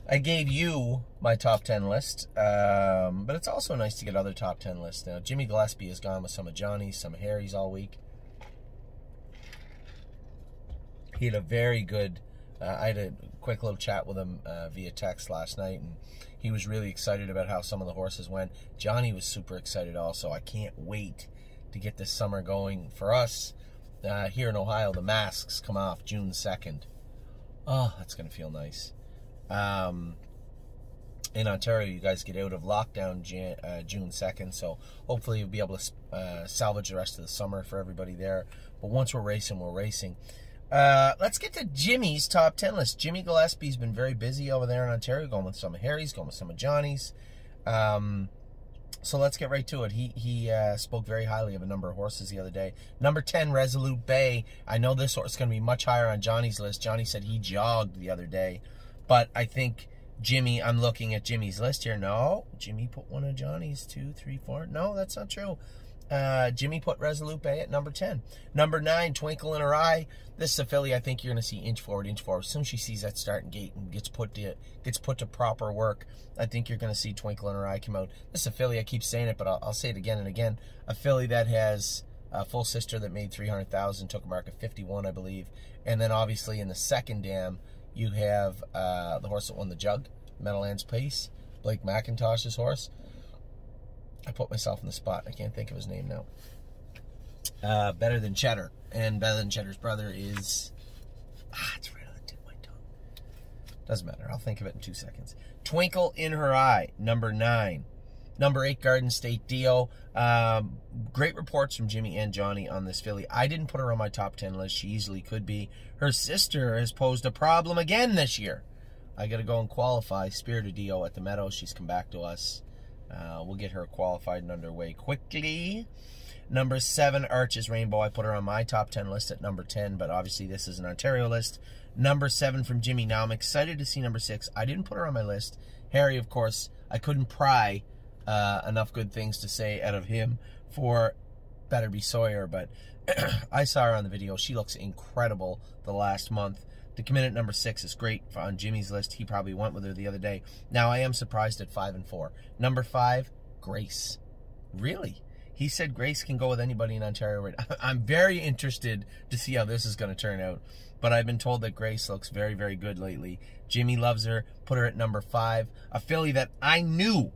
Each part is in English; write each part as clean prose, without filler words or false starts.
I gave you my top 10 list, but it's also nice to get other top 10 lists. Now, Jimmy Gillespie has gone with some of Johnny's, some of Harry's all week. He had a very good, I had a quick little chat with him via text last night, and he was really excited about how some of the horses went. Johnny was super excited also. I can't wait to get this summer going for us. Here in Ohio, the masks come off June 2nd. Oh, that's going to feel nice. In Ontario, you guys get out of lockdown June 2nd, so hopefully you'll be able to salvage the rest of the summer for everybody there. But once we're racing, we're racing. Let's get to Jimmy's top 10 list. Jimmy Gillespie's been very busy over there in Ontario, going with some of Harry's, going with some of Johnny's. So let's get right to it. He spoke very highly of a number of horses the other day. Number 10, Resolute Bay. I know this horse is going to be much higher on Johnny's list. Johnny said he jogged the other day. But I think Jimmy, I'm looking at Jimmy's list here. No, Jimmy put one of Johnny's, 2, 3, 4. No, that's not true. Jimmy put Resolute Bay at number 10. Number 9, Twinkle in Her Eye. This is a filly I think you're going to see inch forward, inch forward. As soon as she sees that starting gate and gets put to proper work, I think you're going to see Twinkle in Her Eye come out. This is a filly, I keep saying it, but I'll say it again and again. A filly that has a full sister that made 300,000, took a mark of 51, I believe. And then obviously in the second dam, you have the horse that won the Jug, Meadowlands Pace, Blake McIntosh's horse. I put myself in the spot. I can't think of his name now. Better Than Cheddar. And Better Than Cheddar's brother is... it's right on the tip of my tongue. Doesn't matter. I'll think of it in 2 seconds. Twinkle in Her Eye, number 9. Number 8, Garden State Dio. Great reports from Jimmy and Johnny on this filly. I didn't put her on my top 10 list. She easily could be. Her sister has posed a problem again this year. I got to go and qualify Spirited Dio at the Meadows. She's come back to us. We'll get her qualified and underway quickly. Number 7, Arches Rainbow. I put her on my top 10 list at number 10, but obviously this is an Ontario list. Number 7 from Jimmy. Now I'm excited to see number 6. I didn't put her on my list. Harry, of course, I couldn't pry enough good things to say out of him for Better Be Sawyer, but I saw her on the video. She looks incredible the last month. To come in at number 6 is great on Jimmy's list. He probably went with her the other day. Now, I am surprised at 5 and 4. Number 5, Grace. Really? He said Grace can go with anybody in Ontario. Right? I'm very interested to see how this is going to turn out. But I've been told that Grace looks very, very good lately. Jimmy loves her. Put her at number 5. A filly that I knew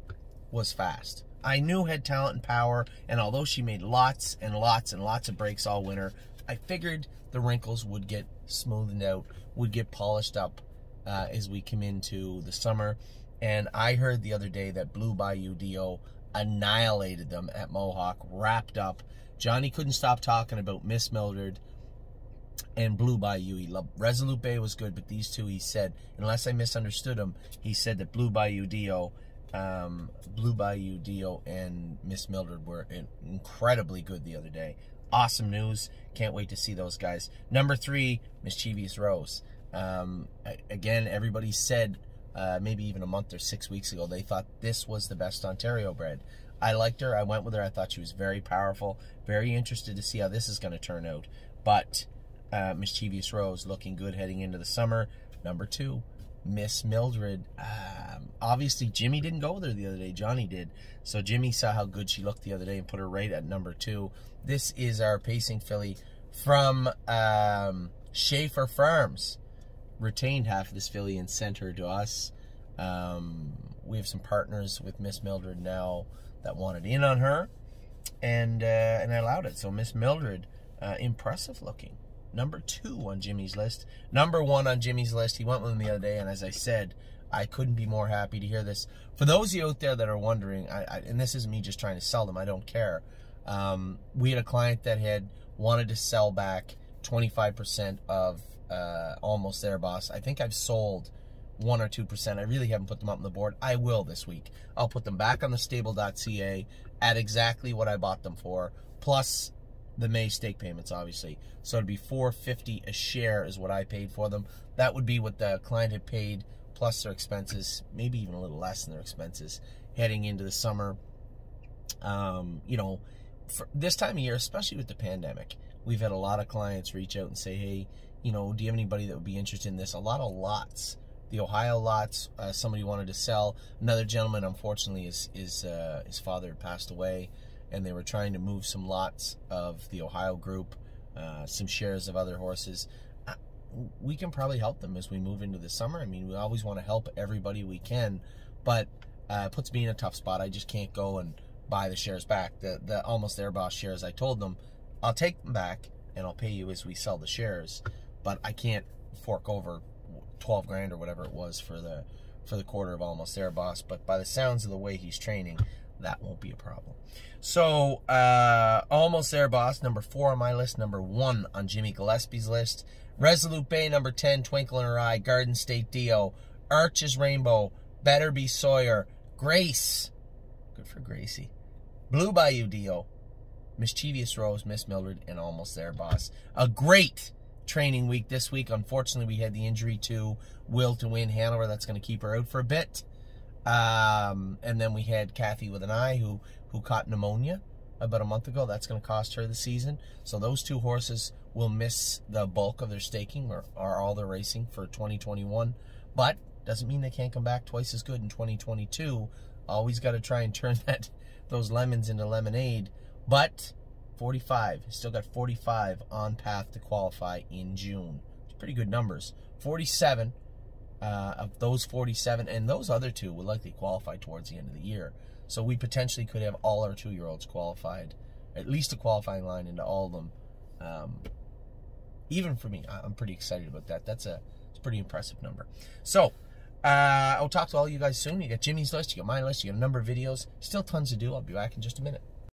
was fast. I knew had talent and power. And although she made lots and lots and lots of breaks all winter, I figured the wrinkles would get smoothed out, would get polished up as we come into the summer. And I heard the other day that Blue Bayou Dio annihilated them at Mohawk, wrapped up. Johnny couldn't stop talking about Miss Mildred and Blue Bayou. He loved Resolute Bay was good, but these two, he said, unless I misunderstood him, he said that Blue Bayou Dio and Miss Mildred were incredibly good the other day. Awesome news. Can't wait to see those guys. Number 3, Mischievous Rose. Again, everybody said maybe even a month or 6 weeks ago, they thought this was the best Ontario bred. I liked her. I went with her. I thought she was very powerful. Very interested to see how this is going to turn out. But Mischievous Rose looking good heading into the summer. Number 2, Miss Mildred. Obviously, Jimmy didn't go with her the other day. Johnny did. So Jimmy saw how good she looked the other day and put her right at number 2. This is our pacing filly from Schaefer Farms. Retained half of this filly and sent her to us. We have some partners with Miss Mildred now that wanted in on her, and I allowed it. So Miss Mildred, impressive looking. Number 2 on Jimmy's list. Number 1 on Jimmy's list. He went with him the other day, and as I said, I couldn't be more happy to hear this. For those of you out there that are wondering, and this isn't me just trying to sell them, I don't care. We had a client that had wanted to sell back 25% of Almost There, Boss. I think I've sold 1 or 2%. I really haven't put them up on the board. I will this week. I'll put them back on the stable.ca at exactly what I bought them for, plus the May stake payments, obviously. So it'd be $4.50 a share is what I paid for them. That would be what the client had paid, plus their expenses, maybe even a little less than their expenses, heading into the summer. You know, for this time of year, especially with the pandemic, we've had a lot of clients reach out and say, hey, you know, do you have anybody that would be interested in this? A lot of lots the Ohio lots. Somebody wanted to sell. Another gentleman, unfortunately, his father had passed away, and they were trying to move some lots of the Ohio group, some shares of other horses. We can probably help them as we move into the summer. I mean, we always want to help everybody we can, but it puts me in a tough spot. I just can't go and buy the shares back. The Almost There Boss shares, I told them, I'll take them back and I'll pay you as we sell the shares, but I can't fork over 12 grand or whatever it was for the quarter of Almost There Boss. But by the sounds of the way he's training, that won't be a problem. So Almost There Boss, number 4 on my list, number 1 on Jimmy Gillespie's list. Resolute Bay, number 10, Twinkle in Her Eye. Garden State Dio, Arches Rainbow, Better Be Sawyer, Grace, good for Gracie, Blue Bayou Dio, Mischievous Rose, Miss Mildred, and Almost There Boss. A great training week this week. Unfortunately, we had the injury to Will to Win Hanover. That's going to keep her out for a bit. And then we had Kathy with an Eye who caught pneumonia about a month ago. That's going to cost her the season. So those 2 horses will miss the bulk of their staking or all their racing for 2021. But doesn't mean they can't come back twice as good in 2022. Always got to try and turn those lemons into lemonade. But 45, still got 45 on path to qualify in June. It's pretty good numbers. 47 of those 47, and those other 2 will likely qualify towards the end of the year. So we potentially could have all our 2-year-olds qualified, at least a qualifying line into all of them. Even for me, I'm pretty excited about that. It's a pretty impressive number. So I'll talk to all you guys soon. You got Jimmy's list, you got my list, you got a number of videos. Still tons to do. I'll be back in just a minute.